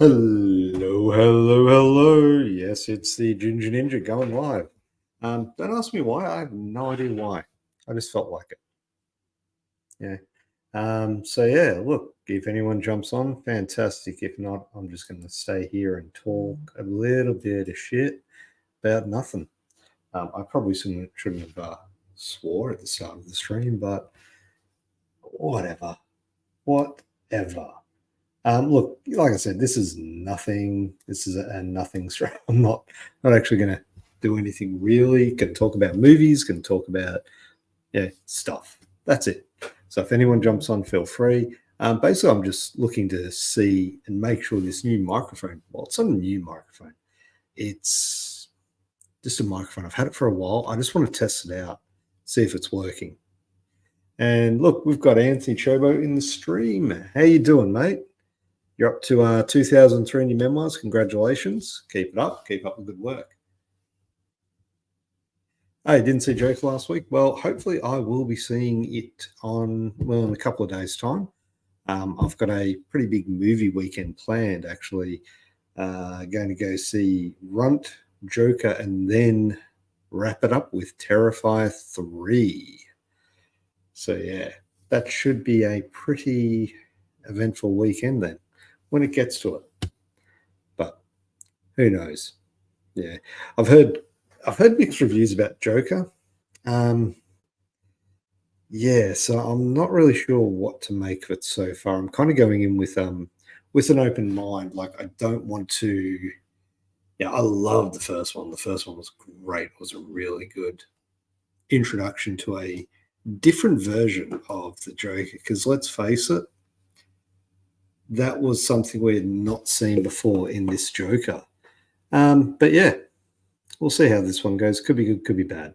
Hello, hello, hello. Yes, it's the Ginger Ninja going live. Don't ask me why. I have no idea why. I just felt like it. Yeah. So yeah, look, if anyone jumps on, fantastic. If not, I'm just going to stay here and talk a little bit of shit about nothing. I probably shouldn't have swore at the start of the stream, but whatever, whatever. Look, like I said, this is nothing. This is a nothing stream. I'm not actually going to do anything really. Can talk about movies. Can talk about stuff. That's it. So if anyone jumps on, feel free. Basically, I'm just looking to see and make sure this new microphone. Well, it's not a new microphone. It's just a microphone. I've had it for a while. I just want to test it out, see if it's working. And look, we've got Anthony Chobo in the stream. How you doing, mate? You're up to 2003 memoirs. Congratulations. Keep it up. Keep up the good work. I didn't see Joker last week. Well, hopefully I will be seeing it in a couple of days' time. I've got a pretty big movie weekend planned, actually. Going to go see Runt, Joker, and then wrap it up with Terrifier 3. So, yeah, that should be a pretty eventful weekend then when it gets to it. But who knows? Yeah, I've heard mixed reviews about Joker. Yeah, so I'm not really sure what to make of it so far. I'm kind of going in with an open mind. Like I don't want to. Yeah, I love the first one. The first one was great. It was a really good introduction to a different version of the Joker. Because let's face it, that was something we had not seen before in this Joker. But yeah, we'll see how this one goes. Could be good, could be bad.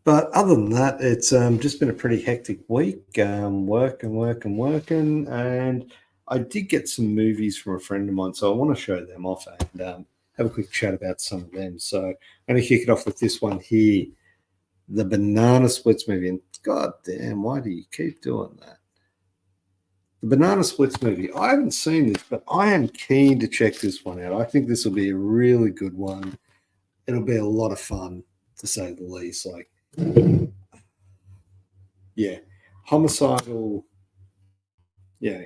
But other than that, it's just been a pretty hectic week, working. And I did get some movies from a friend of mine, so I want to show them off and have a quick chat about some of them. So I'm going to kick it off with this one here, the Banana Splits movie. And god damn, why do you keep doing that? The Banana Splits movie. I haven't seen this, but I am keen to check this one out. I think this will be a really good one. It'll be a lot of fun, to say the least. Like, yeah, homicidal, yeah,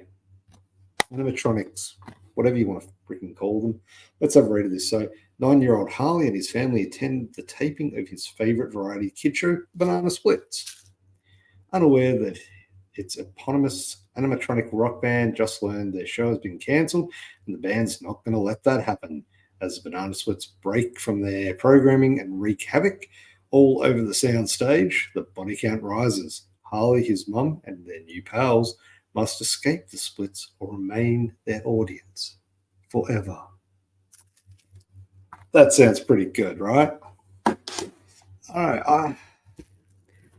animatronics, whatever you want to freaking call them. Let's have a read of this. So, 9-year-old Harley and his family attend the taping of his favorite variety kid show, Banana Splits. Unaware that its eponymous animatronic rock band just learned their show has been cancelled, and the band's not going to let that happen. As the Banana Splits break from their programming and wreak havoc all over the sound stage, the body count rises. Harley, his mum, and their new pals must escape the Splits or remain their audience forever. That sounds pretty good, right? All right.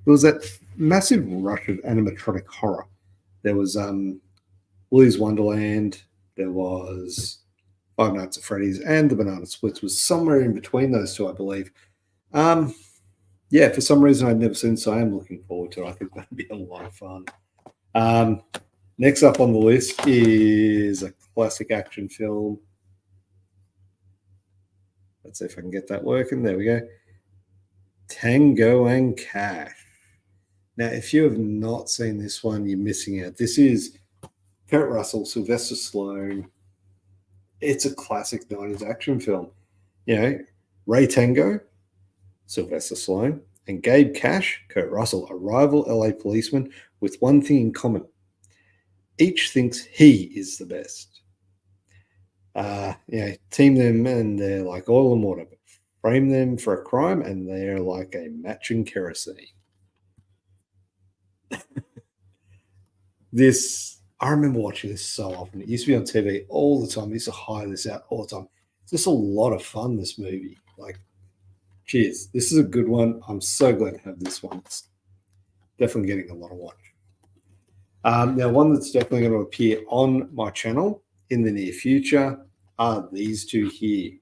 There was that massive rush of animatronic horror. There was Willy's Wonderland. There was Five Nights at Freddy's, and the Banana Splits was somewhere in between those two, I believe. Yeah, for some reason I'd never seen, so I am looking forward to it. I think that'd be a lot of fun. Next up on the list is a classic action film. Let's see if I can get that working. There we go. Tango and Cash. Now, if you have not seen this one, you're missing out. This is Kurt Russell, Sylvester Stallone. It's a classic 90s action film. You know, Ray Tango, Sylvester Stallone, and Gabe Cash, Kurt Russell, are rival LA policemen with one thing in common. Each thinks he is the best. Team them and they're like oil and water. Frame them for a crime and they're like a matching kerosene. I remember watching this so often. It used to be on TV all the time. I used to hire this out all the time. It's just a lot of fun, this movie. Like, cheers. This is a good one. I'm so glad to have this one. It's definitely getting a lot of watch. Now, one that's definitely going to appear on my channel in the near future are these two here.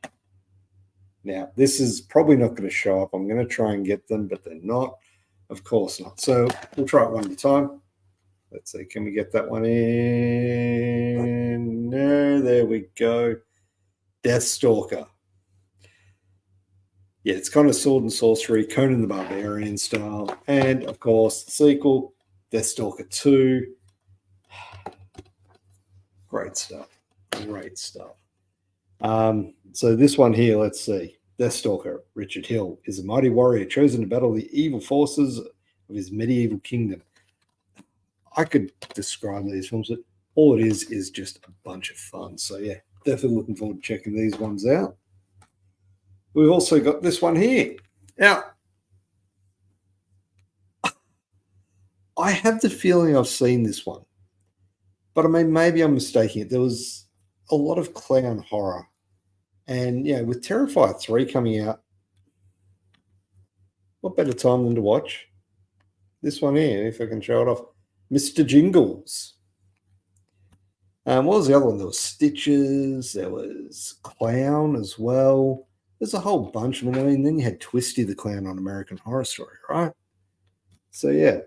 Now, this is probably not going to show up. I'm going to try and get them, but they're not. Of course not. So we'll try it one at a time. Let's see, can we get that one in? No, there we go. Deathstalker. Yeah, it's kind of sword and sorcery, Conan the Barbarian style. And of course, the sequel, Deathstalker 2. Great stuff. Great stuff. So this one here, let's see. Deathstalker, Richard Hill, is a mighty warrior chosen to battle the evil forces of his medieval kingdom. I could describe these films, but all it is just a bunch of fun. So yeah, definitely looking forward to checking these ones out. We've also got this one here. Now, I have the feeling I've seen this one, but I mean, maybe I'm mistaking it. There was a lot of clown horror. And, yeah, with Terrifier 3 coming out, what better time than to watch this one here, if I can show it off. Mr. Jingles. What was the other one? There was Stitches. There was Clown as well. There's a whole bunch of them. I mean, then you had Twisty the Clown on American Horror Story, right? So, yeah.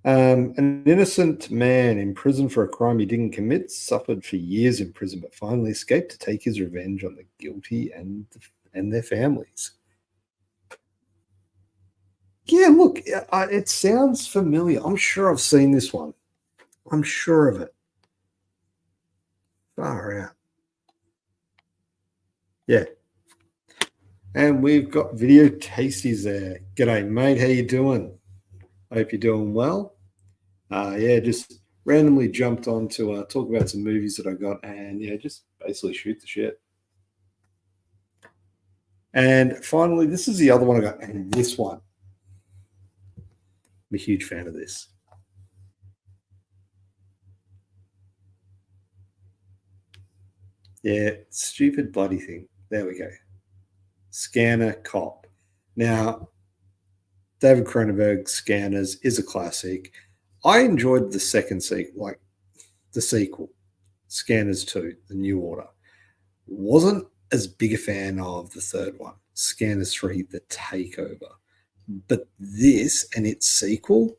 An innocent man imprisoned for a crime he didn't commit suffered for years in prison, but finally escaped to take his revenge on the guilty and their families. Yeah, look, it sounds familiar. I'm sure I've seen this one. I'm sure of it. Far out. Yeah. And we've got Video Tasties there. G'day, mate. How you doing? Hope you're doing well. Yeah, just randomly jumped on to talk about some movies that I got and, yeah, just basically shoot the shit. And finally, this is the other one I got, and this one. I'm a huge fan of this. Yeah, stupid bloody thing. There we go. Scanner Cop. Now, David Cronenberg's Scanners is a classic. I enjoyed the second sequel, like the sequel, Scanners 2, The New Order. Wasn't as big a fan of the third one, Scanners 3, The Takeover. But this and its sequel,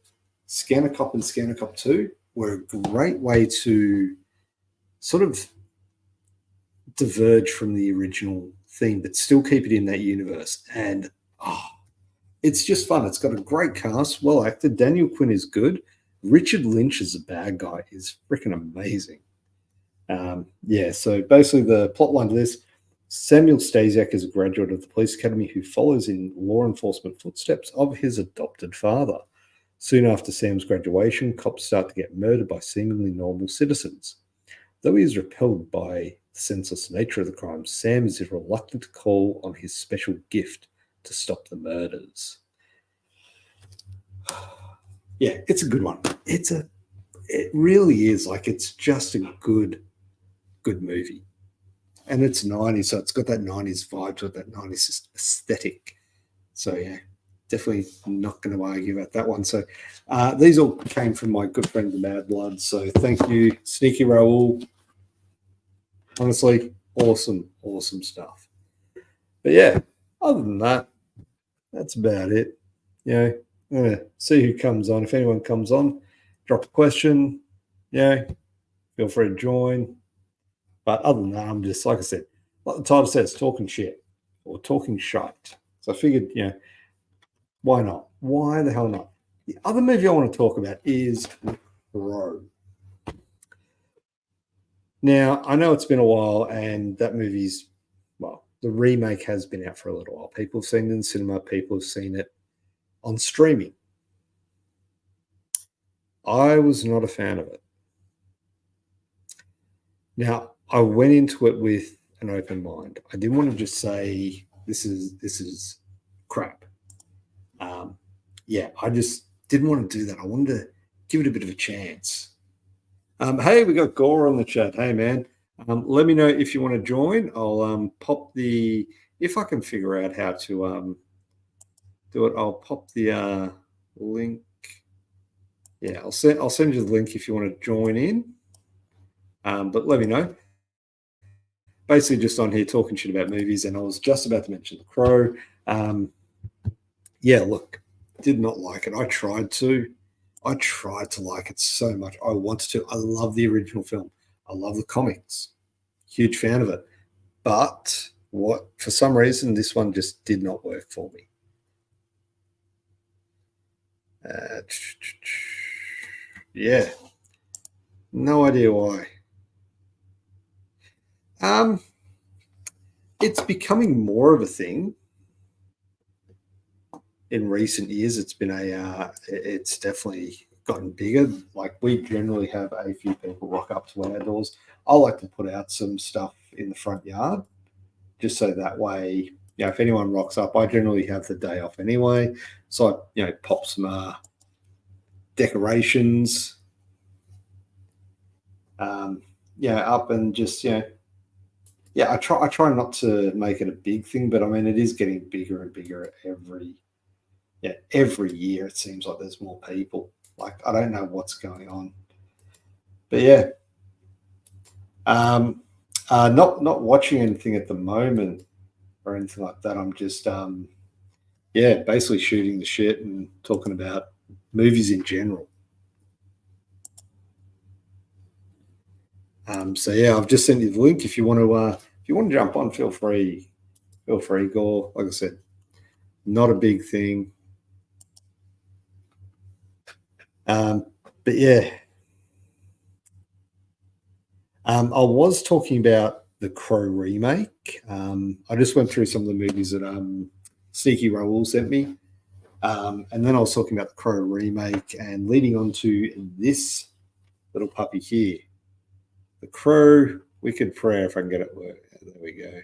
Scanner Cop and Scanner Cop 2, were a great way to sort of diverge from the original theme, but still keep it in that universe. And it's just fun. It's got a great cast, well acted. Daniel Quinn is good. Richard Lynch as a bad guy is freaking amazing. Yeah, so basically the plotline to this, Samuel Stasiak is a graduate of the police academy who follows in law enforcement footsteps of his adopted father. Soon after Sam's graduation, cops start to get murdered by seemingly normal citizens. Though he is repelled by the senseless nature of the crime, Sam is reluctant to call on his special gift to stop the murders. Yeah, it's a good one. It really is. Like, it's just a good movie. And it's 90s, so it's got that 90s vibe to it, that 90s aesthetic. So, yeah, definitely not going to argue about that one. So, these all came from my good friend, the Mad Blood. So, thank you, Sneaky Raoul. Honestly, awesome stuff. But, yeah, other than that, that's about it. You know, I'm going to see who comes on. If anyone comes on, drop a question. Yeah, feel free to join. But other than that, I'm just, like I said, like the title says, talking shit or talking shite. So I figured, why not? Why the hell not? The other movie I want to talk about is Crow. Now, I know it's been a while, and that movie's, well, the remake has been out for a little while. People have seen it in cinema. People have seen it on streaming. I was not a fan of it. Now, I went into it with an open mind. I didn't want to just say this is crap. Yeah, I just didn't want to do that. I wanted to give it a bit of a chance. Hey, we got Gore on the chat. Hey, man. Let me know if you want to join. I'll pop the, if I can figure out how to do it. I'll pop the link. Yeah, I'll send you the link if you want to join in. But let me know. Basically, just on here talking shit about movies, and I was just about to mention The Crow. Yeah, look, did not like it. I tried to. I tried to like it so much. I wanted to. I love the original film. I love the comics. Huge fan of it. But what for some reason this one just did not work for me. Uh, yeah, no idea why. Um, it's becoming more of a thing in recent years. It's been it's definitely gotten bigger. Like we generally have a few people rock up to our doors. I like to put out some stuff in the front yard just so that way, if anyone rocks up, I generally have the day off anyway. So I, pop some decorations, um, up and just, I try not to make it a big thing, but I mean, it is getting bigger and bigger every year. It seems like there's more people. Like, I don't know what's going on, but yeah, not watching anything at the moment or anything like that. I'm just, basically shooting the shit and talking about movies in general. So yeah, I've just sent you the link. If you want to jump on, feel free. Feel free. Go. Like I said, not a big thing. Um, but yeah, I was talking about the Crow remake. I just went through some of the movies that Sneaky Raoul sent me, and then I was talking about the Crow remake, and leading on to this little puppy here, the Crow Wicked Prayer. If I can get it work, there we go.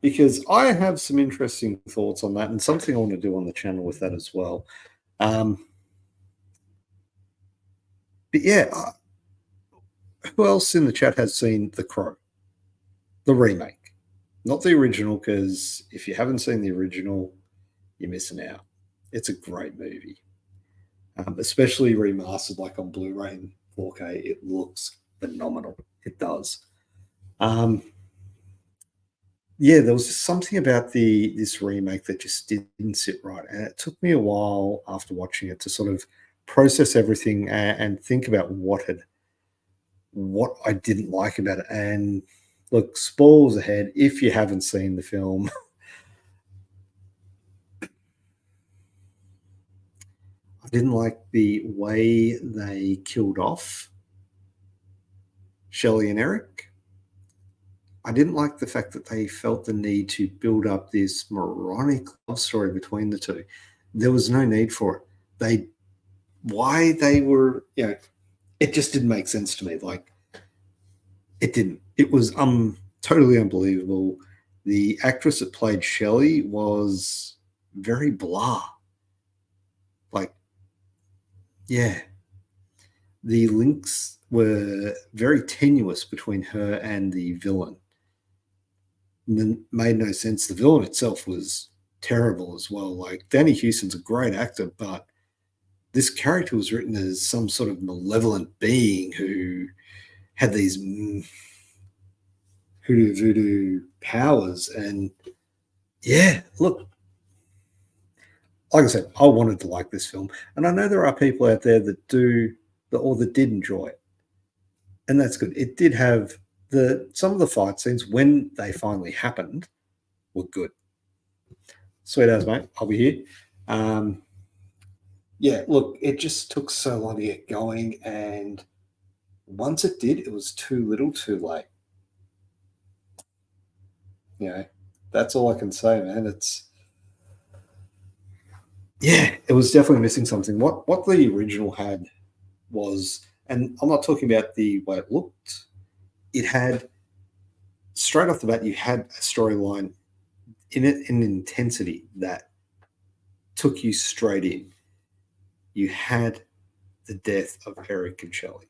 Because I have some interesting thoughts on that and something I want to do on the channel with that as well. Um, but yeah, who else in the chat has seen The Crow, the remake, not the original? Because if you haven't seen the original, you're missing out. It's a great movie, especially remastered like on Blu-ray and 4K. It looks phenomenal. It does. Um, yeah, there was just something about the this remake that just didn't sit right, and it took me a while after watching it to sort of process everything and think about what I didn't like about it. And look, spoilers ahead if you haven't seen the film. I didn't like the way they killed off Shelley and Eric. I didn't like the fact that they felt the need to build up this moronic love story between the two. There was no need for it. Why they were, it just didn't make sense to me. Like, it didn't. It was totally unbelievable. The actress that played Shelley was very blah. Like, yeah, the links were very tenuous between her and the villain. And made no sense. The villain itself was terrible as well. Like, Danny Houston's a great actor, but this character was written as some sort of malevolent being who had these hoodoo voodoo powers. And yeah, look, like I said, I wanted to like this film, and I know there are people out there that that did enjoy it, and that's good. It did have some of the fight scenes when they finally happened were good. Sweet as, mate. I'll be here. Um, yeah, look, it just took so long to get going, and once it did, it was too little, too late. You know, that's all I can say, man. It was definitely missing something. What the original had was, and I'm not talking about the way it looked. It had straight off the bat, you had a storyline in it, in intensity that took you straight in. You had the death of Eric and Shelley.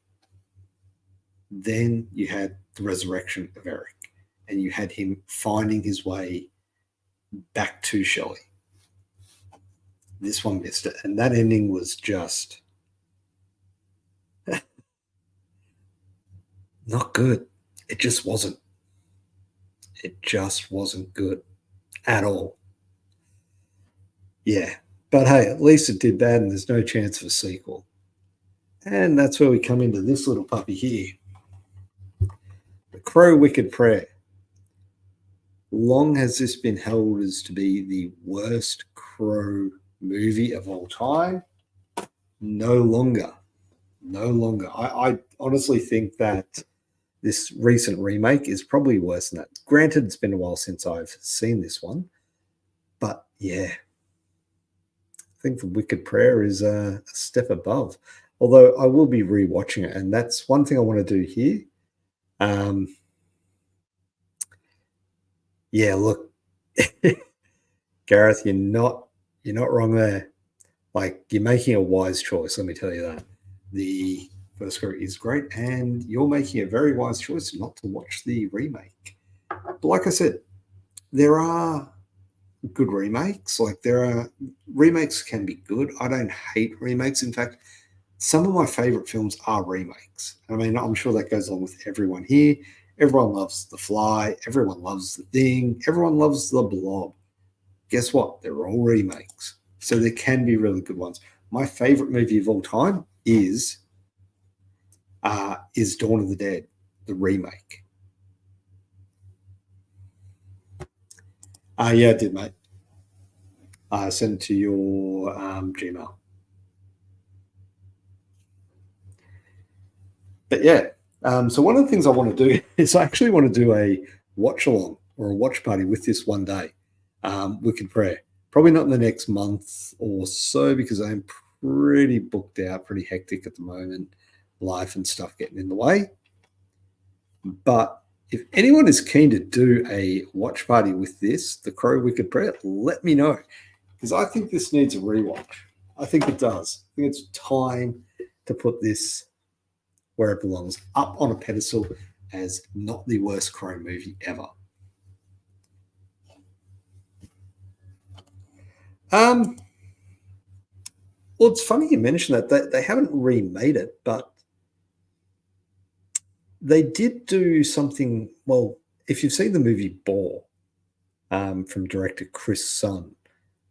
Then you had the resurrection of Eric, and you had him finding his way back to Shelley. This one missed it, and that ending was just not good. It just wasn't. It just wasn't good at all. Yeah. But hey, at least it did that, and there's no chance of a sequel. And that's where we come into this little puppy here, The Crow Wicked Prayer. Long has this been held as to be the worst Crow movie of all time? No longer. No longer. I honestly think that this recent remake is probably worse than that. Granted, it's been a while since I've seen this one, but yeah, I think The Wicked Prayer is a step above. Although I will be rewatching it, and that's one thing I want to do here. Um, yeah, look, Gareth, you're not wrong there. Like, you're making a wise choice. Let me tell you that. The first Crow is great, and you're making a very wise choice not to watch the remake. But like I said, there are good remakes. Like, there are remakes can be good. I don't hate remakes. In fact, some of my favorite films are remakes. I mean, I'm sure that goes along with everyone here. Everyone loves The Fly. Everyone loves The Thing. Everyone loves The Blob. Guess what? They're all remakes. So there can be really good ones. My favorite movie of all time is Dawn of the Dead, the remake. Yeah, I did, mate. I sent it to your Gmail. But yeah, so one of the things I want to do is I actually want to do a watch along or a watch party with this one day. Wicked Prayer. Probably not in the next month or so because I'm pretty booked out, pretty hectic at the moment, life and stuff getting in the way. But if anyone is keen to do a watch party with this, The Crow Wicked Prayer, let me know because I think this needs a rewatch. I think it does. I think it's time to put this where it belongs, up on a pedestal as not the worst Crow movie ever. Well, it's funny you mention that. They haven't remade it, but they did do something. Well, if you've seen the movie Bore from director Chris Sun,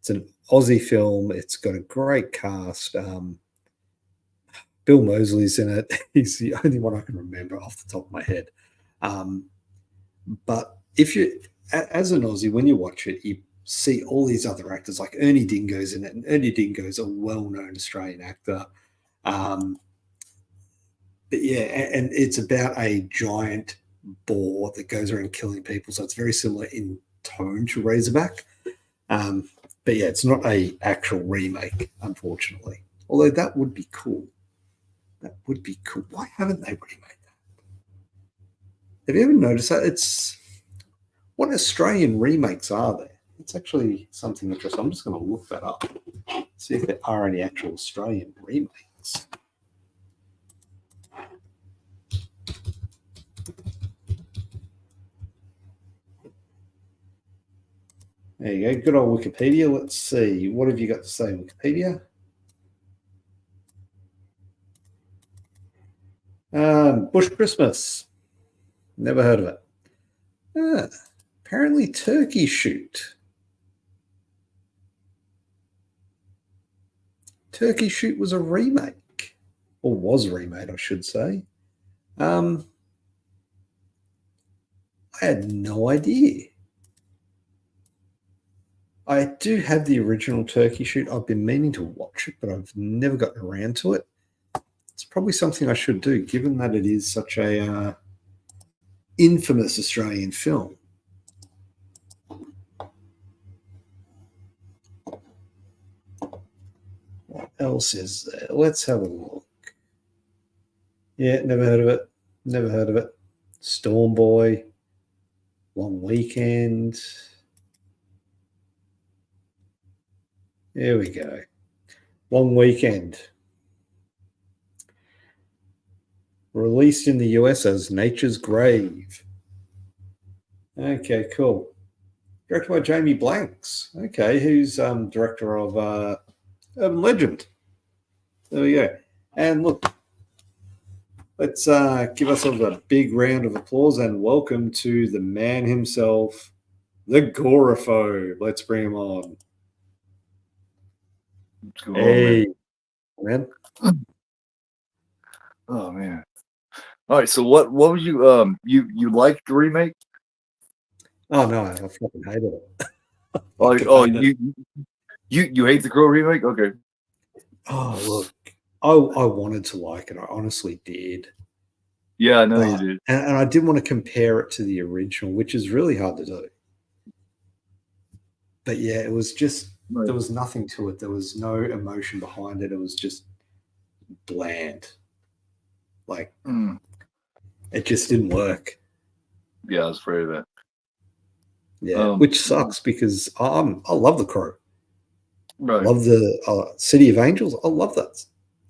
it's an Aussie film. It's got a great cast. Bill Moseley's in it. He's the only one I can remember off the top of my head. But if you, as an Aussie, when you watch it, you see all these other actors like Ernie Dingo's in it, and Ernie Dingo's a well-known Australian actor. But yeah, and it's about a giant boar that goes around killing people. So it's very similar in tone to Razorback. But yeah, it's not a actual remake, unfortunately. Although that would be cool. That would be cool. Why haven't they remade that? Have you ever noticed that? It's what Australian remakes are there? It's actually something interesting. I'm just going to look that up, see if there are any actual Australian remakes. There you go. Good old Wikipedia. Let's see. What have you got to say, Wikipedia? Bush Christmas. Never heard of it. Apparently Turkey Shoot. Turkey Shoot was a remake. Or was remade, I should say. I had no idea. I do have the original Turkey Shoot. I've been meaning to watch it, but I've never gotten around to it. It's probably something I should do, given that it is such a infamous Australian film. What else is there? Let's have a look. Yeah, never heard of it. Never heard of it. Storm Boy, Long Weekend. There we go. Long Weekend. Released in the US as Nature's Grave. Okay, cool. Directed by Jamie Blanks. Okay, who's director of Urban Legend. There we go. And look, let's give ourselves a big round of applause and welcome to the man himself, the Agoraphobe. Let's bring him on. What's going on, man? Hey, man. Oh man. All right. So what was you liked the remake? Oh no, I fucking hated it. Oh, Fucking oh hate it. you hate the Crow remake? Okay. Oh look, I wanted to like it. I honestly did, Yeah, I know you but did. and I didn't want to compare it to the original, which is really hard to do. But yeah, it was just Right. there was nothing to it. There was no emotion behind it. It was just bland. Like Mm, it just didn't work. yeah, I was afraid of that. Yeah, which sucks because I love the Crow. Right. Love the City of Angels. I love that.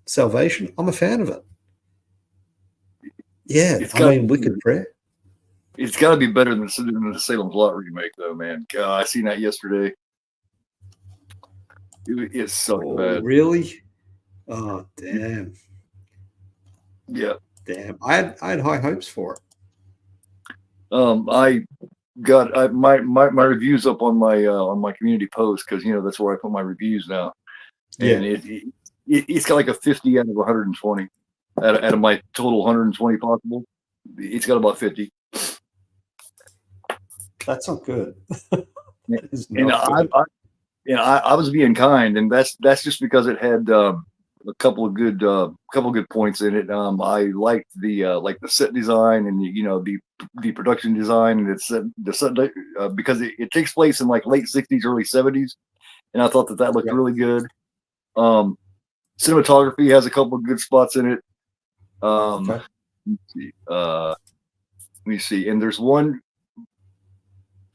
Salvation. I'm a fan of it. Yeah, It's I got mean, Wicked Prayer. it's got to be better than the Salem's Lot remake, though, man. God, I seen that yesterday. It sucked Oh, bad. really? Oh, damn, Yeah. damn. I had high hopes for it. I got my reviews up on my community post because that's where I put my reviews now, Yeah, and it's got like a 50 out of 120 out of my total 120 possible. It's got about 50, that's not good. That is and not good. I was being kind, and that's just because it had a couple of good points in it. I liked the set design and the production design, and the set because it takes place in like late 60s, early 70s, and I thought that looked Yeah. really good. Um, Cinematography has a couple of good spots in it. Okay. Let me see, and there's one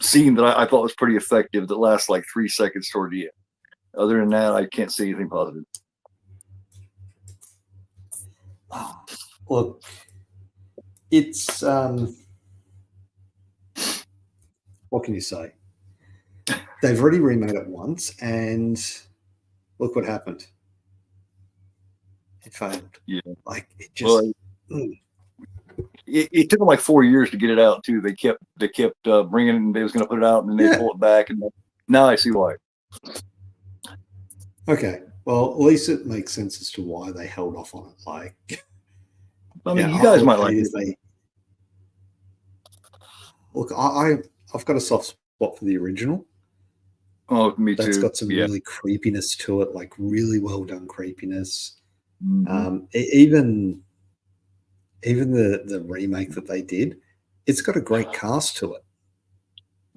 scene that I thought was pretty effective that lasts like 3 seconds toward the end. Other than that, I can't see anything positive. Look, it's what can you say? They've already remade it once, and look what happened. It failed. Yeah. Like it Well, just. Mm. it took them like 4 years to get it out too. They kept bringing. They was going to put it out, and then they Yeah. pull it back, and now I see why. Okay. Well, at least it makes sense as to why they held off on it. Like, I mean, yeah, you I guys would might like hate it. if they look. I've got a soft spot for the original. Oh, me That's too. got some Yeah. really creepiness to it, like really well done creepiness. Mm-hmm. Even the remake that they did, it's got a great cast to it,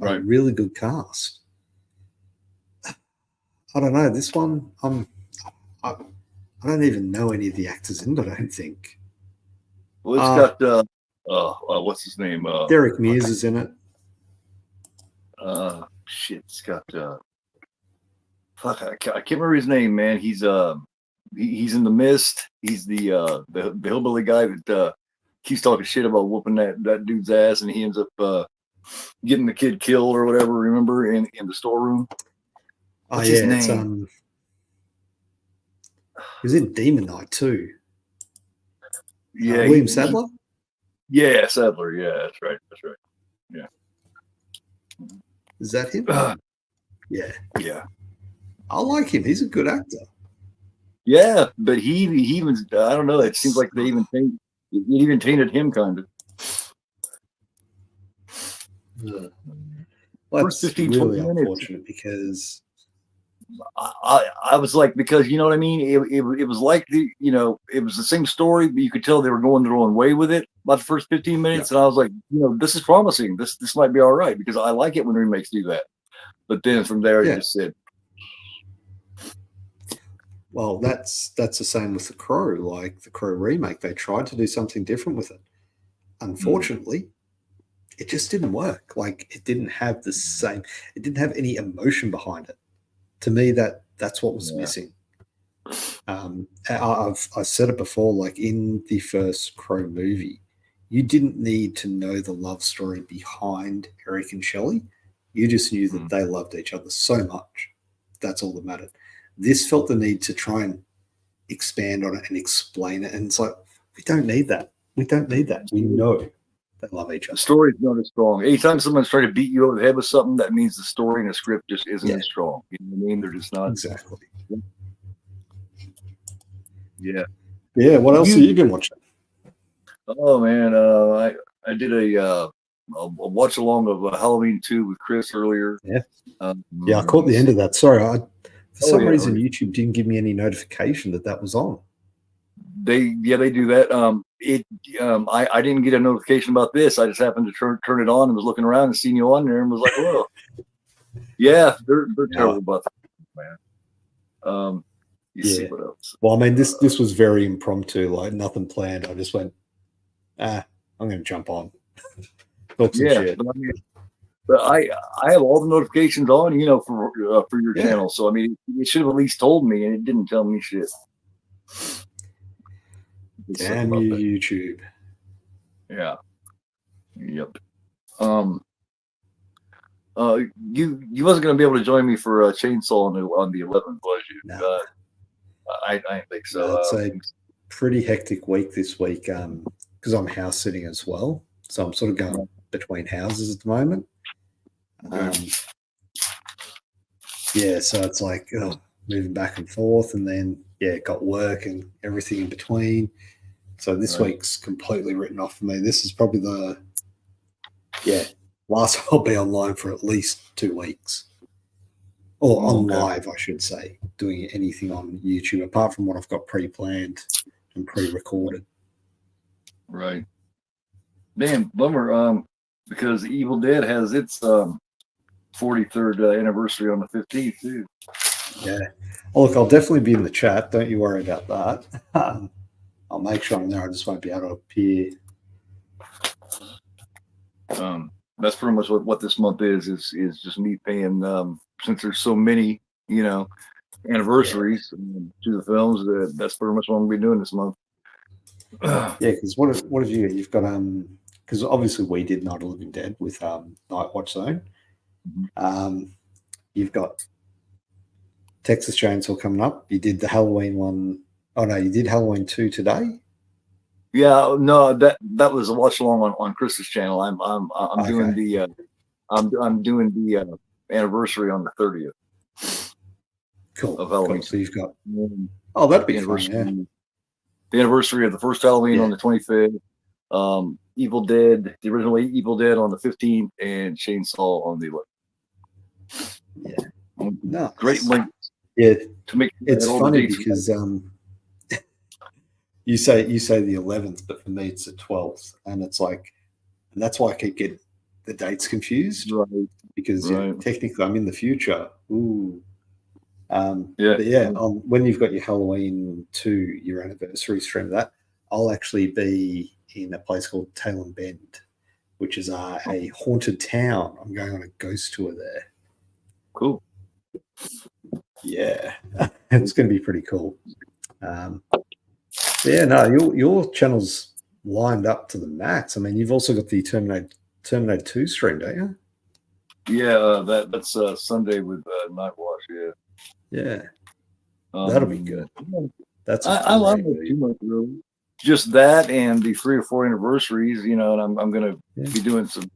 a Right. really good cast. I don't know this one. I, I don't even know any of the actors in it. I don't think. Well, it's got what's his name? Derek Mears is in it. Shit, it's got fuck, I can't remember his name, man. He's in the Mist. He's the hillbilly guy that keeps talking shit about whooping that dude's ass, and he ends up getting the kid killed or whatever. Remember in the storeroom? Oh What's yeah, his it's name? he was in Demon Knight too. Yeah, William Sadler. yeah, Sadler. Yeah, that's right. That's right. Is that him? Yeah. Yeah, Yeah. I like him. He's a good actor. Yeah, but he even I don't know. It seems It's like it even tainted him kind of. well, First that's 15, really 20 minutes. unfortunate because I was like, because you know what I mean. It was like it was the same story, but you could tell they were going their own way with it about the first 15 yeah, minutes, and I was like, this is promising. This might be all right because I like it when remakes do that. But then from there, it yeah. just said, Well, that's the same with the Crow. Like the Crow remake, they tried to do something different with it. Unfortunately, it just didn't work. Like it didn't have the same. It didn't have any emotion behind it. To me, that's what was yeah, missing. I've said it before. Like in the first Crow movie, you didn't need to know the love story behind Eric and Shelley. You just knew that they loved each other so much. That's all that mattered. This felt the need to try and expand on it and explain it. And it's like, we don't need that. We don't need that. We know they love each the other. story is not as strong. Anytime someone's trying to beat you over the head with something, that means the story and the script just isn't Yeah, as strong. You know what I mean? They're just not. exactly. Yeah. Yeah. What else have you been watching? Oh man, I did a watch along of Halloween 2 with Chris earlier. Yeah. Um, Yeah, I caught the end of that. Sorry, for oh some yeah, reason YouTube didn't give me any notification that was on. they do that. I didn't get a notification about this. I just happened to turn it on and was looking around and seen you on there and was like, whoa. Yeah, they're terrible about that, man. You see what else? Well, I mean, this was very impromptu, like nothing planned. I just went, I'm going to jump on, talk some shit. But I mean, but I have all the notifications on, for your channel. So I mean, it should have at least told me, and it didn't tell me shit. Damn you, YouTube. Yeah. Yep. You wasn't gonna be able to join me for a chainsaw on the 11th, was you? No. I think so. It's a pretty hectic week this week because I'm house sitting as well, so I'm sort of going between houses at the moment. Yeah, so it's like moving back and forth, and then got work and everything in between. So this week's completely written off for me. This is probably the last I'll be online for at least 2 weeks. Or on live, I should say, doing anything on YouTube, apart from what I've got pre-planned and pre-recorded. Right. Damn, bummer, because Evil Dead has its 43rd anniversary on the 15th, too. Yeah. Oh, look, I'll definitely be in the chat. Don't you worry about that. I'll make sure I'm there. I just won't be able to appear. That's pretty much what this month is just me paying, since there's so many, anniversaries to the films. That's pretty much what I'm going to be doing this month. Yeah, because what have you've got? Because obviously we did Night of the Living Dead with Night Watch Zone. You've got Texas Chainsaw coming up. You did the Halloween one. Oh no, you did Halloween 2 today. Yeah, no, that was a watch along on Chris's channel. I'm doing the I'm doing the anniversary on the 30th. Cool. Of Halloween. Cool. So you've got that'd be fun. Yeah. The anniversary of the first Halloween on the 25th. Evil Dead, the original Evil Dead on the 15th, and Chainsaw on the 11th. Yeah. No. Great link. Yeah. To make it's funny because you say the 11th, but for me it's the 12th, and it's like, and that's why I keep getting the dates confused, right? Because technically I'm in the future. Ooh. But when you've got your Halloween 2, your anniversary stream of that, I'll actually be in a place called Talkin Bend, which is a haunted town. I'm going on a ghost tour there. Cool. Yeah, it's going to be pretty cool. Your channel's lined up to the max. I mean, you've also got the Terminator 2 stream, don't you? Yeah, that's Sunday with Night Watch. Yeah, that'll be good. That's I love it too much, really. Just that and the 3 or 4 anniversaries, and I'm gonna be doing some,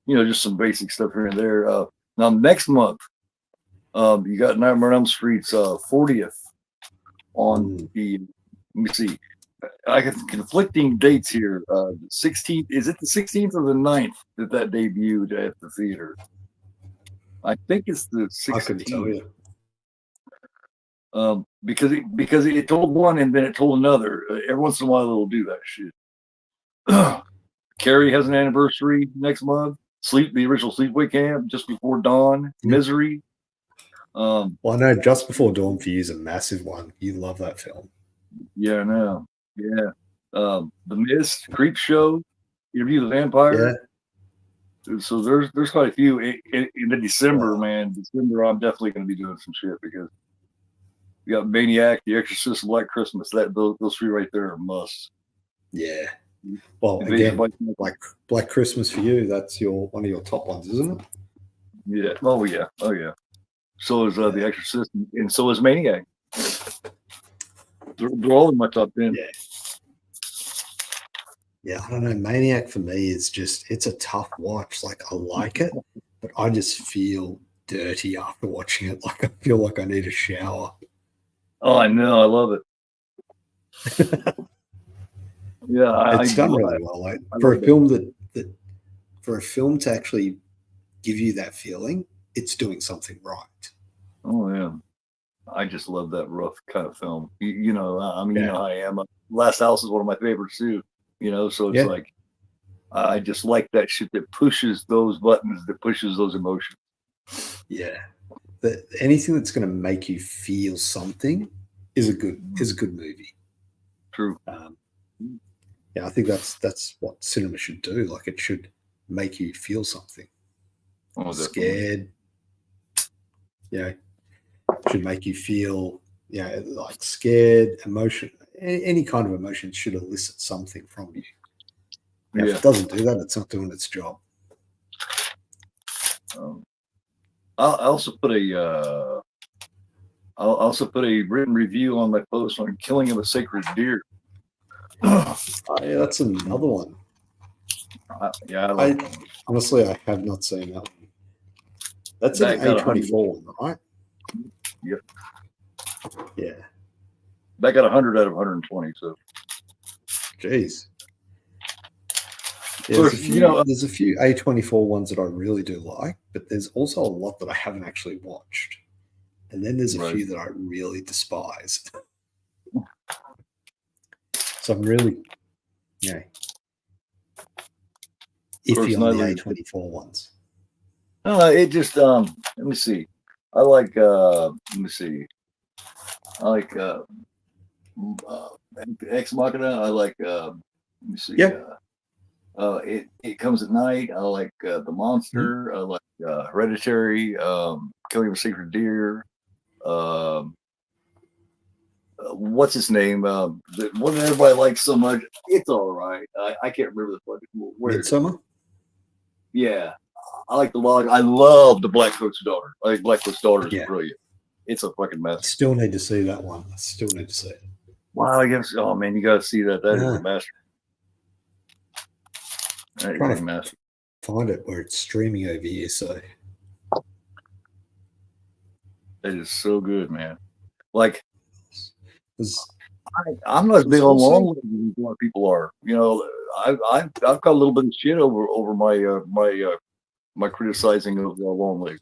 just some basic stuff here and there. Now next month, you got Nightmare on Elm Street's 40th on the. Let me see. I got conflicting dates here. 16th, is it the 16th or the 9th that debuted at the theater? I think it's the 16th. I couldn't tell you. Because it told one and then it told another. Every once in a while it'll do that shit. Carrie has an anniversary next month. The original Sleepaway Camp, Just Before Dawn, Misery. Well, I know Just Before Dawn for you is a massive one. You love that film. Yeah, I know. Yeah. The Mist, Creep Show, Interview with the Vampire. Yeah. So there's quite a few in the December, man. December, I'm definitely going to be doing some shit because you got Maniac, The Exorcist, Black Christmas. Those 3 right there are musts. Yeah. Well, again, like Black Christmas for you, that's one of your top ones, isn't it? Yeah. Oh yeah. So is The Exorcist, and so is Maniac. They're all in my top 10. Yeah, I don't know. Maniac for me is it's a tough watch. Like, I like it, but I just feel dirty after watching it. Like, I feel like I need a shower. Oh, I know. I love it. Yeah, It's done really well. Like I for love a that. film that for a film to actually give you that feeling, it's doing something right. Oh yeah, I just love that rough kind of film. You know, I mean, you Yeah. know how I am. Last House is one of my favorites too. You know, so it's Yeah. like I just like that shit that pushes those buttons, that pushes those emotions. Yeah. Anything that's going to make you feel something is a good movie. True. Um, yeah, I think that's what cinema should do. Like it should make you feel something. Oh, definitely. Scared, yeah, should make you feel, yeah, like scared, emotion, any kind of emotion should elicit something from you. Now, if Yeah. it doesn't do that, it's not doing its job. I also put a I'll also put a written review on my post on Killing of a Sacred Deer. Oh, yeah, that's another one. Yeah, I I like honestly, I have not seen that one. That's an that. Got 100. A24 one, right? Yep, Yeah. that got 100 out of 120. So, Jeez. Yeah, so you know, there's a few A24 ones that I really do like, but there's also a lot that I haven't actually watched. And then there's a right. few that I really despise. So I'm really, you know, Of course, iffy on the neither. A24 ones. It just let me see. I like let me see. I like Ex Machina. I like let me see. Yeah. It comes at night. I like The Monster. I like Hereditary. Killing of a Sacred Deer. Um, what's his name? The one that everybody likes so much. It's all right. I can't remember the fucking where. Midsummer? Yeah, I like the log. I love the Black Coat's Daughter. I think Black Coat's Daughter is Yeah. brilliant. It's a fucking I mess. still need to see that one. I still need to see it. Wow, I guess. Oh man, you got to see that. That is Yeah. a master. That is Trying a to master. find it where it's streaming over here. So That is so good, man. Like there's I'm not as big on also- long legs as a lot of people are. You know, I've got a little bit of shit over my criticizing of long legs.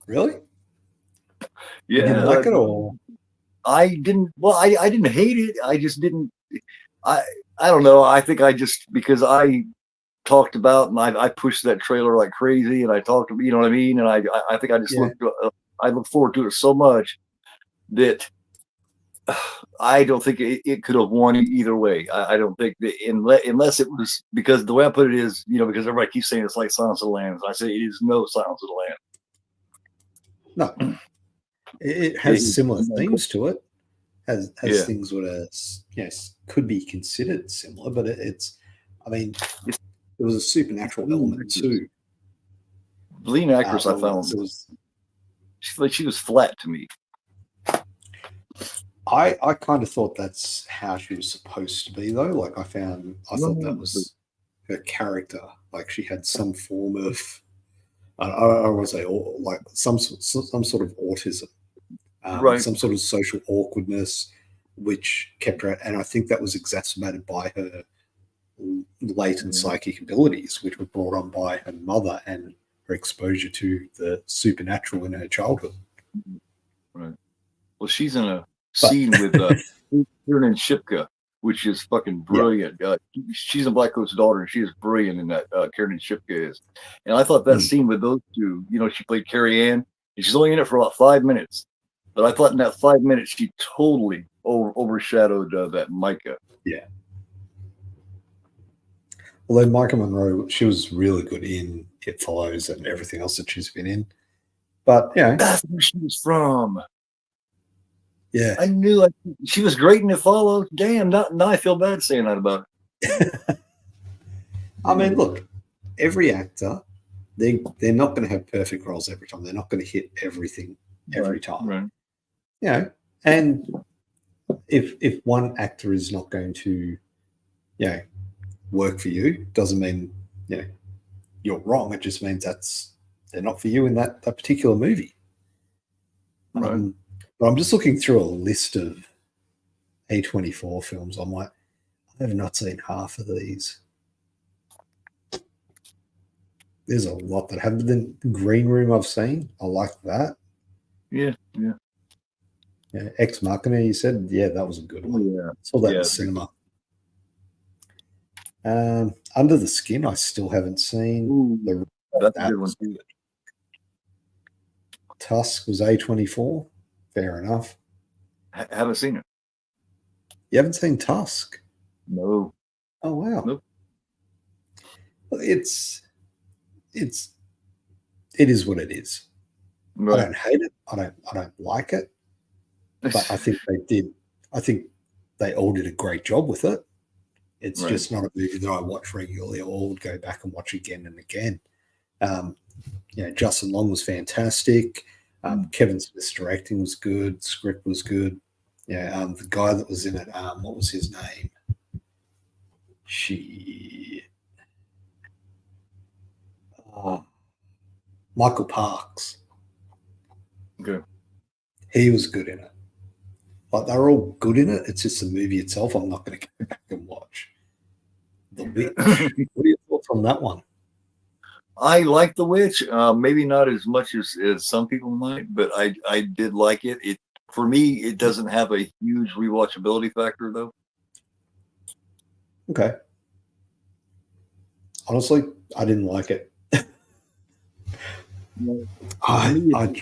really? You Yeah, didn't like it, or I didn't. Well, I didn't hate it. I just didn't. I I don't know. I think I just because I talked about and I pushed that trailer like crazy, and I talked. You know what I mean? And I think I just Yeah. I look forward to it so much that I don't think it could have won either way. I don't think that unless it was because the way I put it is, you know, because everybody keeps saying it's like Silence of the Lambs. I say it is no Silence of the Lambs. no? It has similar themes to it. Has Yeah. things that are, yes, could be considered similar, but it's. I mean, there was a supernatural element too. The lead actress I Well, found it was. she was flat to me. I kind of thought that's how she was supposed to be, though. Like I thought that was her character. Like she had some form of, I want to say, like some sort of autism, Right. some sort of social awkwardness, which kept her. And I think that was exacerbated by her latent psychic abilities, which were brought on by her mother and her exposure to the supernatural in her childhood. Right. Well, she's in a scene with Kiernan Shipka, which is fucking brilliant. She's a Black Coat's Daughter, and she is brilliant in that. Kiernan Shipka is, and I thought that scene with those two, you know, she played Carrie Ann, and she's only in it for about 5 minutes, but I thought in that 5 minutes she totally overshadowed that Micah. Yeah. Although Micah Monroe, she was really good in It Follows and everything else that she's been in. But, you know. That's where she was from. Yeah. I knew she was great in It Follows. Damn, now I feel bad saying that about her. I mean, look, every actor, they're not going to have perfect roles every time. They're not going to hit everything every time. Right. You know, and if one actor is not going to, you know, work for you, doesn't mean, you know, you're wrong. It just means they're not for you in that particular movie. Right. But I'm just looking through a list of A24 films, I'm like, I have not seen half of these. There's a lot that haven't. The Green Room I've seen. I like that. Yeah. Yeah, Ex Machina, you said, yeah, that was a good one. Yeah. Saw that in Yeah. the cinema. Under the Skin, I still haven't seen. Ooh, that's a That good one was too. good. Tusk was A24. Fair enough. Haven't seen it. You haven't seen Tusk? No. Oh wow. Nope. Well, it is what it is. I Right. don't hate it. I don't like it. But I think they did. I think they all did a great job with it. It's Right. just not a movie that I watch regularly or would go back and watch again and again. Justin Long was fantastic. Kevin Smith's directing was good. Script was good. Yeah, the guy that was in it, what was his name? Michael Parks. Okay. He was good in it. Like they're all good in it. It's just the movie itself. I'm not going to go back and watch. The Witch. What are your thoughts on that one? I like The Witch. Maybe not as much as some people might, but I did like it. It for me, it doesn't have a huge rewatchability factor though. Okay. Honestly, I didn't like it. I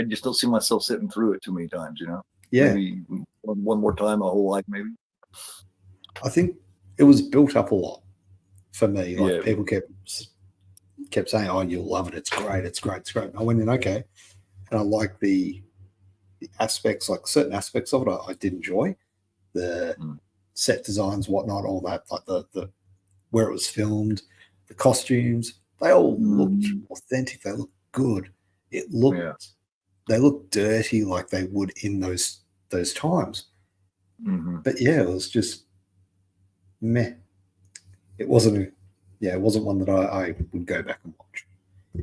just don't see myself sitting through it too many times. Yeah. Maybe one more time, my whole life, maybe. I think it was built up a lot for me. Like Yeah. people kept saying, "Oh, you'll love it. It's great. It's great. It's great." And I went in, okay, and I like the aspects, like certain aspects of it. I did enjoy the set designs, whatnot, all that, like the where it was filmed, the costumes. They all looked authentic. They looked good. It looked. They looked dirty, like they would in those times. But yeah, it was just meh. It wasn't. It wasn't one that I would go back and watch.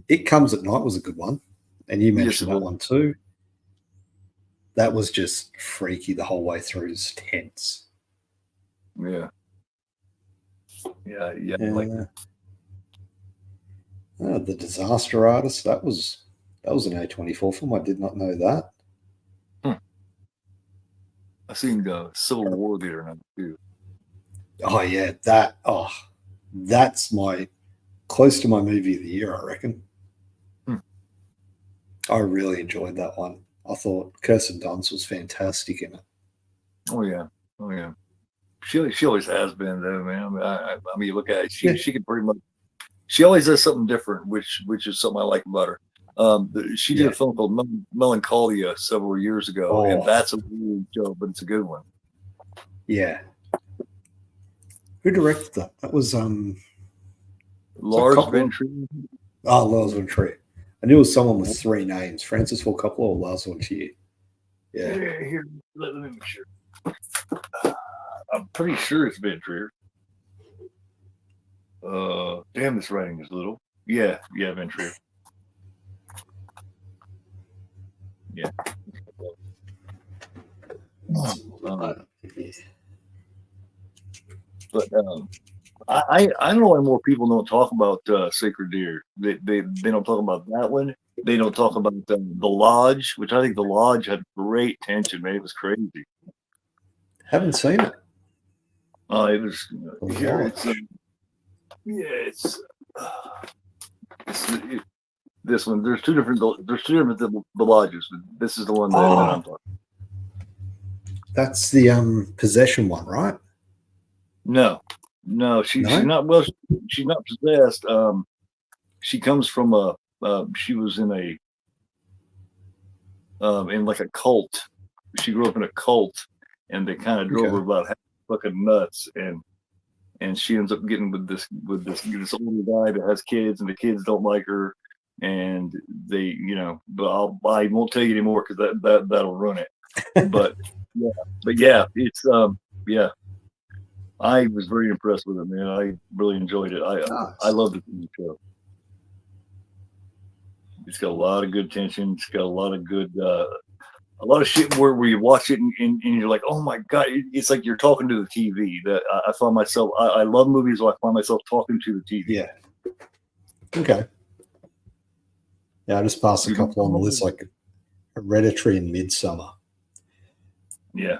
It Comes at Night was a good one, and you mentioned that one too. That was just freaky the whole way through. It's tense. Yeah. The Disaster Artist. That was an A24 film. I did not know that. I seen Civil War Theater now too. Oh yeah, that's my close to my movie of the year, I reckon. I really enjoyed that one. I thought Kirsten Dunst was fantastic in it. Oh yeah. She always has been though, man. I mean, you look at it, she can pretty much. She always does something different, which is something I like about her. She did a film called Melancholia several years ago, and that's a weird show, but it's a good one. Yeah. Who directed that? That was Lars von Trier. Oh, Lars von Trier. I knew it was someone with three names: Francis Ford Coppola or Lars von Trier. Yeah. Here, let me make sure. I'm pretty sure it's Von Trier. Damn, this writing is little. Yeah, Von Trier. Yeah. But I don't know why more people don't talk about Sacred Deer. They don't talk about that one. They don't talk about the Lodge, which I think the Lodge had great tension, man. It was crazy. Haven't seen it. It was here. It's this one. There's two different the lodges. But this is the one that I'm talking. That's the possession one, right? No, she's not. Well, she's not possessed. She comes from she was in like a cult. She grew up in a cult, and they kind of drove her about half fucking nuts, and she ends up getting with this older guy that has kids, and the kids don't like her, and they, but I won't tell you anymore because that'll ruin it. But it's I was very impressed with it, man. I really enjoyed it. I love the show. It's got a lot of good tension. It's got a lot of good a lot of shit where you watch it and you're like, oh my god, it's like you're talking to the TV. That I find myself, I love movies where I find myself talking to the TV. Yeah. Okay. Yeah, I just passed a couple on the list, like Hereditary and Midsummer. Yeah.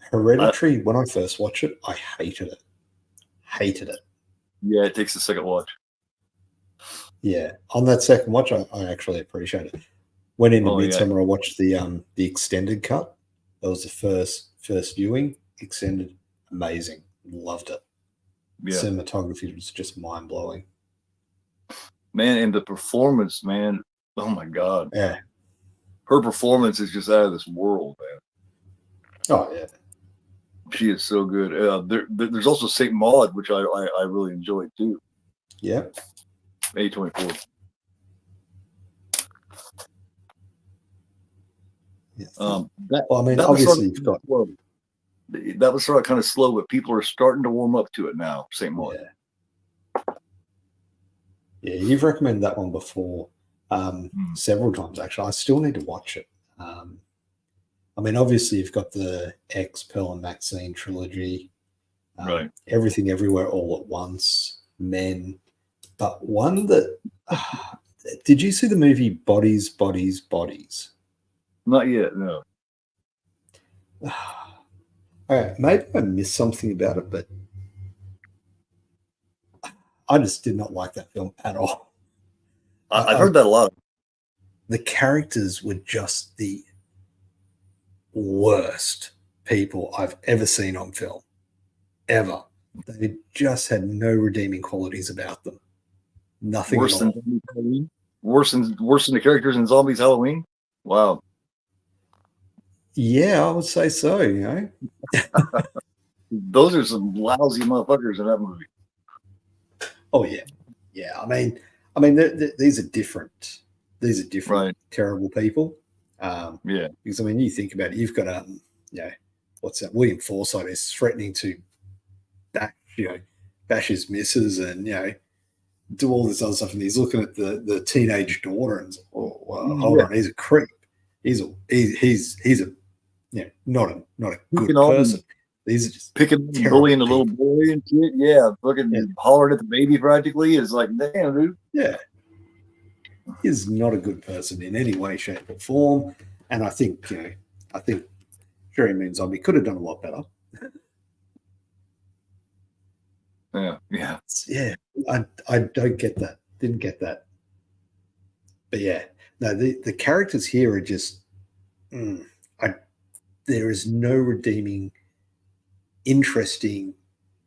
Hereditary, when I first watched it, I hated it. Hated it. Yeah, it takes a second watch. Yeah. On that second watch, I actually appreciate it. Went into Midsummer, I watched the extended cut. That was the first viewing. Extended, amazing. Loved it. Yeah. Cinematography was just mind blowing. Man, and the performance, man. Oh my god. Yeah. Her performance is just out of this world, man. Oh yeah. She is so good. There's also Saint Maud, which I really enjoyed too. Yeah. A24. Yeah. Well, I mean, obviously you've got that was sort of kind of slow, but people are starting to warm up to it now. Saint Maud. Yeah, you've recommended that one before several times. Actually, I still need to watch it. I mean, obviously you've got the X, Pearl and Maxine trilogy, right? Everything, Everywhere, All at Once, Men, but one that did you see the movie Bodies, Bodies, Bodies? Not yet, no. All right, maybe I missed something about it, but I just did not like that film at all. I've heard that a lot. The characters were just the worst people I've ever seen on film, ever. They just had no redeeming qualities about them. Nothing worse at all. Than Halloween? Worse than the characters in Zombies Halloween? Wow. Yeah, I would say so. You know, those are some lousy motherfuckers in that movie. Oh yeah, yeah. I mean, these are different. These are different, right. Terrible people. Yeah. Because I mean, you think about it. You've got you know, what's that? William Forsythe is threatening to bash his missus, and do all this other stuff, and he's looking at the teenage daughter and hold on, he's a creep. He's a not a good person. These are just picking, bullying a little boy and shit. Yeah, fucking hollering at the baby practically is like, damn, dude. Yeah, he's not a good person in any way, shape, or form. And I think Jerry Moon Zombie could have done a lot better. Yeah. I don't get that. Didn't get that. But yeah, no, the characters here are just. There is no redeeming, interesting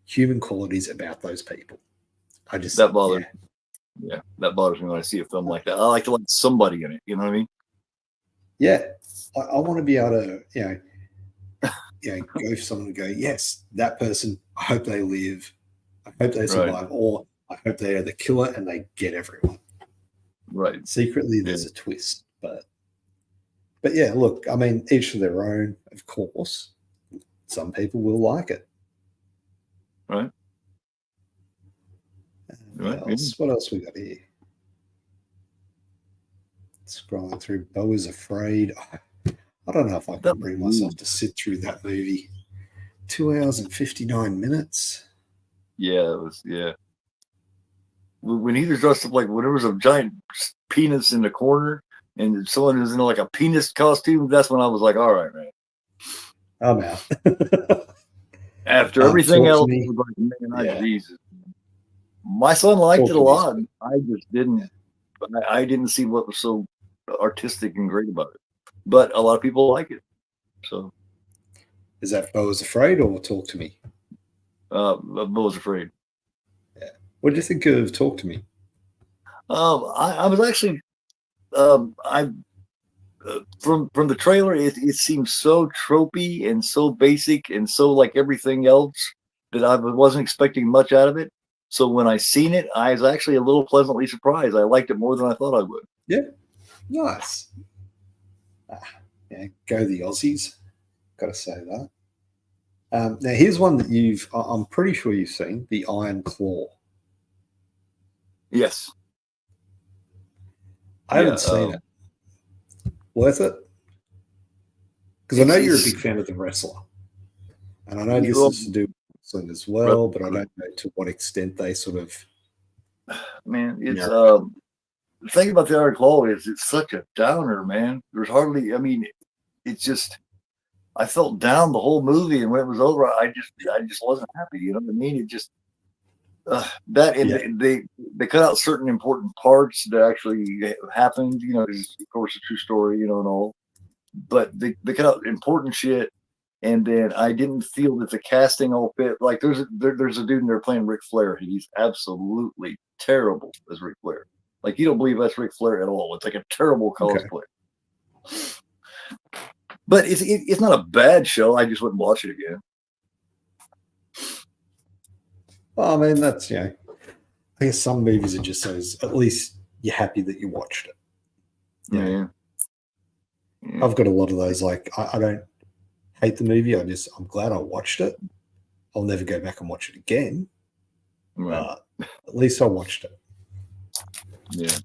human qualities about those people. That bothers. Yeah, that bothers me when I see a film like that. I like to like somebody in it. You know what I mean? Yeah, I want to be able to go for someone to go, yes, that person. I hope they live. I hope they survive, or I hope they are the killer and they get everyone. Right. Secretly, there's a twist, but yeah, look, I mean, each to their own, of course. Some people will like it. Right. What else we got here? Scrolling through, Beau is Afraid. I don't know if I can bring myself to sit through that movie. 2 hours and 59 minutes. Yeah, it was. Yeah. When he was dressed up like when there was a giant penis in the corner and someone was in like a penis costume, that's when I was like, all right, man. I'm out. After everything else, I was like, man, Jesus. My son liked it a lot. I just didn't. I didn't see what was so artistic and great about it. But a lot of people like it. So, is that Beau is Afraid or Talk to Me? Beau is Afraid. Yeah. What do you think of Talk to Me? I was actually, from the trailer, it seemed so tropey and so basic and so like everything else that I wasn't expecting much out of it. So when I seen it, I was actually a little pleasantly surprised. I liked it more than I thought I would. Yeah, nice. Yeah, go the Aussies. Got to say that. Now here's one that I'm pretty sure you've seen, The Iron Claw. Yes. I haven't seen it. Worth it? Because I know you're a big fan of the wrestler, and I know this well, is to do with wrestling as well, but I don't know to what extent they sort of. man, it's Mirror. the thing about the Iron Claw is it's such a downer, man. There's hardly, I mean, it's just I felt down the whole movie, and when it was over, I just wasn't happy. You know what I mean? It just that and Yeah. they cut out certain important parts that actually happened. You know, 'cause of course, a true story. You know, and all, but they cut out important shit. And then I didn't feel that the casting all fit. Like there's a dude in there playing Ric Flair. He's absolutely terrible as Ric Flair. Like you don't believe that's Ric Flair at all. It's like a terrible Okay. cosplay. But it's not a bad show. I just wouldn't watch it again. Well, I mean, that's, I guess some movies are just those, at least you're happy that you watched it. Yeah. I've got a lot of those. Like, I don't hate the movie. I'm glad I watched it. I'll never go back and watch it again. Right. But at least I watched it. Yeah.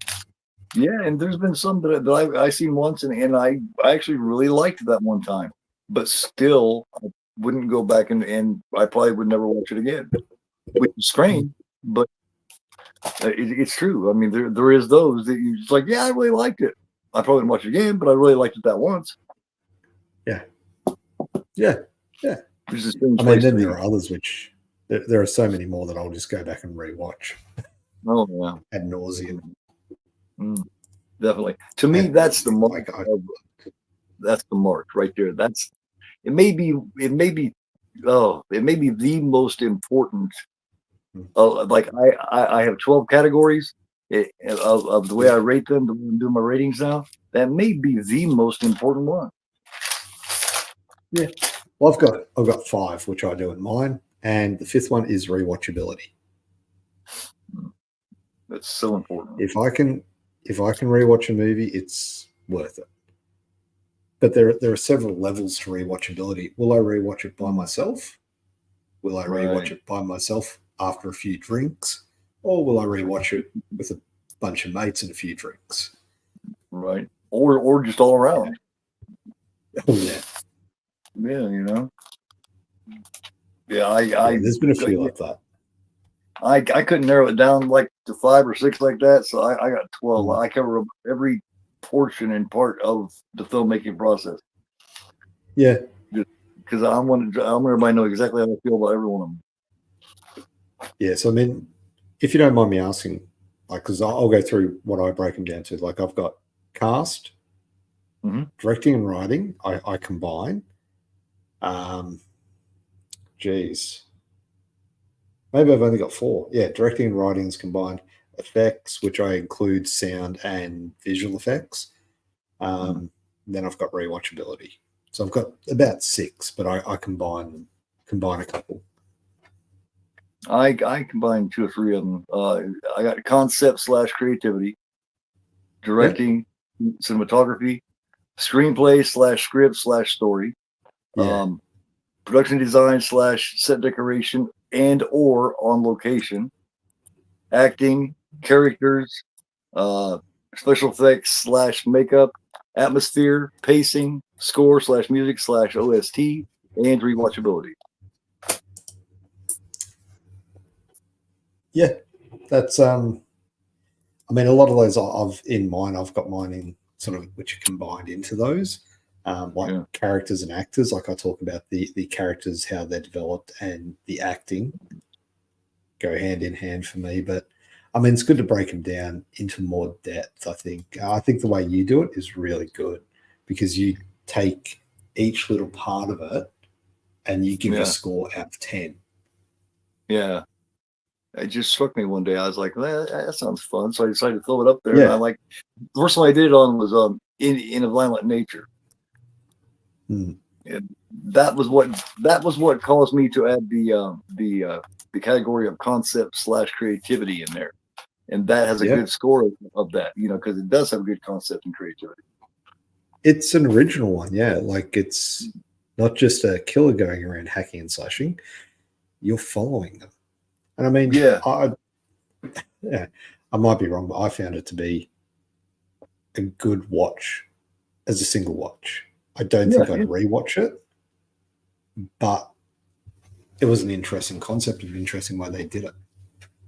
Yeah, and there's been some that I seen once, and I actually really liked that one time, but still I wouldn't go back and I probably would never watch it again, which is strange, but it's true. I mean, there is those that you just like, yeah, I really liked it. I probably wouldn't watch it again, but I really liked it that once. Yeah. Yeah. Yeah. There's a strange I mean, place then to there be. are others which there are so many more that I'll just go back and rewatch Oh yeah, ad nauseum. definitely. To me, that's the mark. Like, That's the mark right there. That's it. May be it may be the most important. Like I have 12 categories of the way I rate them. The way I'm doing my ratings now. That may be the most important one. Yeah. Well, I've got 5, which I do in mine, and the 5th one is rewatchability. That's so important. If I can rewatch a movie, it's worth it. But there are several levels to rewatchability. Will I rewatch it by myself? Will I rewatch it by myself after a few drinks? Or will I rewatch it with a bunch of mates and a few drinks? Right. Or just all around. Oh yeah. Yeah, you know. Yeah, there's been a few like that. I couldn't narrow it down like to 5 or 6 like that, so I got 12. I cover every portion and part of the filmmaking process. Yeah, because I want everybody to know exactly how I feel about every one of them. Yeah, so I mean, if you don't mind me asking, like, because I'll go through what I break them down to. Like, I've got cast, directing and writing. I combine. Geez, maybe I've only got 4. Yeah, directing and writing is combined. Effects, which I include sound and visual effects. Then I've got rewatchability. So I've got about 6, but I combine a couple. I combined 2 or 3 of them. I got concept / creativity, directing, cinematography, screenplay / script / story, production design / set decoration and or on location, acting, characters, special effects / makeup, atmosphere, pacing, score / music / OST, and rewatchability. Yeah, that's I mean, a lot of those I've got mine in sort of which are combined into those, characters and actors. Like I talk about the characters, how they're developed, and the acting go hand in hand for me. But I mean, it's good to break them down into more depth. I think the way you do it is really good because you take each little part of it and you give a score out of 10. Yeah. It just struck me one day. I was like, that sounds fun. So I decided to throw it up there. Yeah. And I like the first one I did it on was in a violent nature. And that was what caused me to add the category of concept / creativity in there. And that has a good score of that, because it does have good concept and creativity. It's an original one, yeah. Like it's not just a killer going around hacking and slashing. You're following them. And I mean, I might be wrong, but I found it to be a good watch as a single watch. I don't think I'd rewatch it, but it was an interesting concept and interesting way they did it.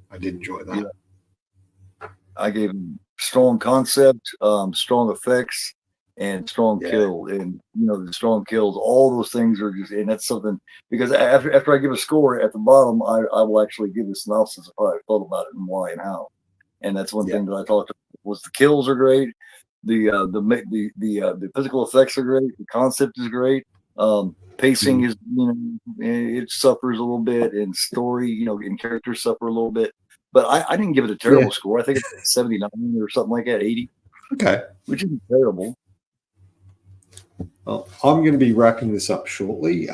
I did enjoy that. Yeah. I gave them strong concept, strong effects, and strong kill. And the strong kills, all those things are just, and that's something, because after I give a score at the bottom, I will actually give a synopsis of how I felt about it and why and how. And that's one thing that I talked about was the kills are great, the physical effects are great, the concept is great. Pacing is, it suffers a little bit, and story, and characters suffer a little bit. But I didn't give it a terrible score. I think it's 79 or something like that, 80. Okay. Which isn't terrible. Well, I'm going to be wrapping this up shortly.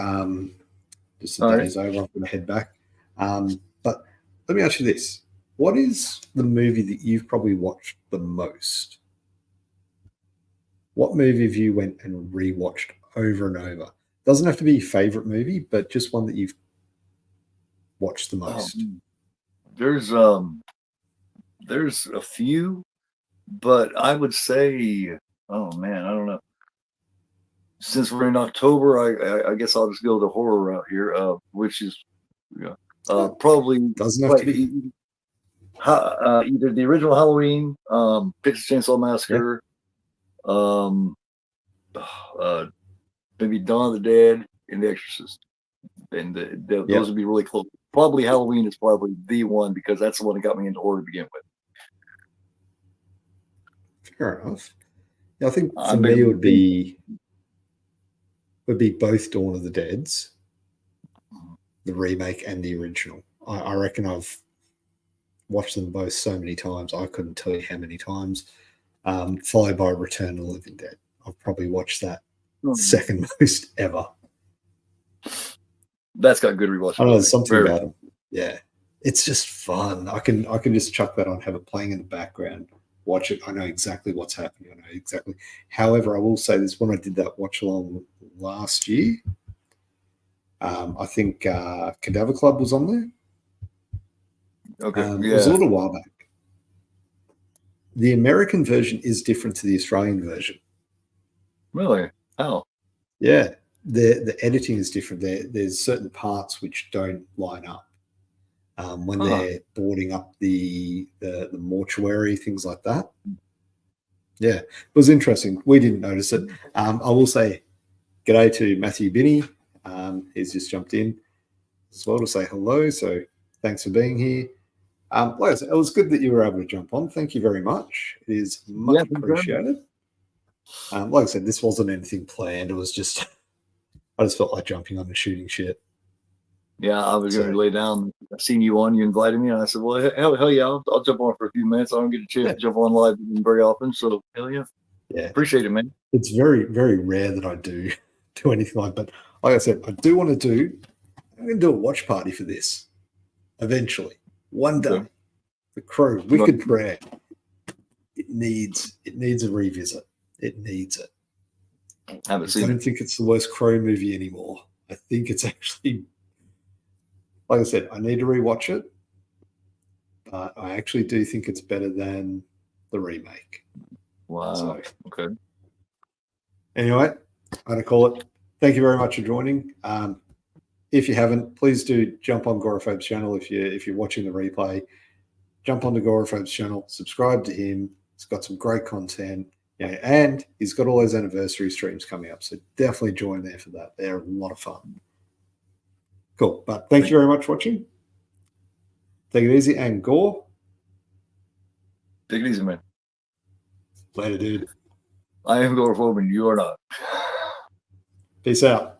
Just the day's over. I'm going to head back. But let me ask you this. What is the movie that you've probably watched the most? What movie have you went and rewatched over and over? Doesn't have to be your favorite movie, but just one that you've watched the most. There's a few, but I would say, oh man, I don't know. Since we're in October, I guess I'll just go the horror route here, which is probably doesn't have to be either the original Halloween, Texas Chainsaw Massacre, maybe Dawn of the Dead, and The Exorcist, and those would be really close. Probably Halloween is probably the one, because that's the one that got me into horror to begin with. Fair enough. Yeah, I think for me it would be both Dawn of the Deads, the remake and the original. I reckon I've watched them both so many times, I couldn't tell you how many times. Followed by Return of the Living Dead. I've probably watched that second most ever. That's got good rewatchability. I know there's something about them. Yeah, it's just fun. I can just chuck that on, have it playing in the background, watch it. I know exactly what's happening. I know exactly. However, I will say this: when I did that watch along last year, I think Cadaver Club was on there. Okay, It was a little while back. The American version is different to the Australian version. Really? How? Yeah, the editing is different. There's certain parts which don't line up when they're boarding up the mortuary, things like that. Yeah, it was interesting. We didn't notice it. I will say, g'day to Matthew Binney. He's just jumped in as well to say hello. So thanks for being here. Like I said, it was good that you were able to jump on. Thank you very much. It is much appreciated. Like I said, this wasn't anything planned. It was just, I just felt like jumping on and shooting shit. Yeah, I was going to lay down. I seen you on. You invited me, and I said, "Well, hell yeah, I'll jump on for a few minutes. I don't get a chance to jump on live very often, so hell yeah, appreciate it, man." It's very, very rare that I do anything like. But like I said, I do want to do. I'm going to do a watch party for this eventually. One day, The Crow, Wicked Prayer. It needs a revisit. It needs it. I don't think it's the worst Crow movie anymore. I think it's actually, like I said, I need to rewatch it, but I actually do think it's better than the remake. Wow. So, okay. Anyway, I'm going to call it. Thank you very much for joining. If you haven't, please do jump on Goraphobe's channel. If you're watching the replay, jump onto Goraphobe's channel, subscribe to him. He's got some great content. Yeah, and he's got all those anniversary streams coming up. So definitely join there for that. They're a lot of fun. Cool. But thank you very much for watching. Take it easy. And Gore. Take it easy, man. Later, dude. I am Goraphobe and you are not. Peace out.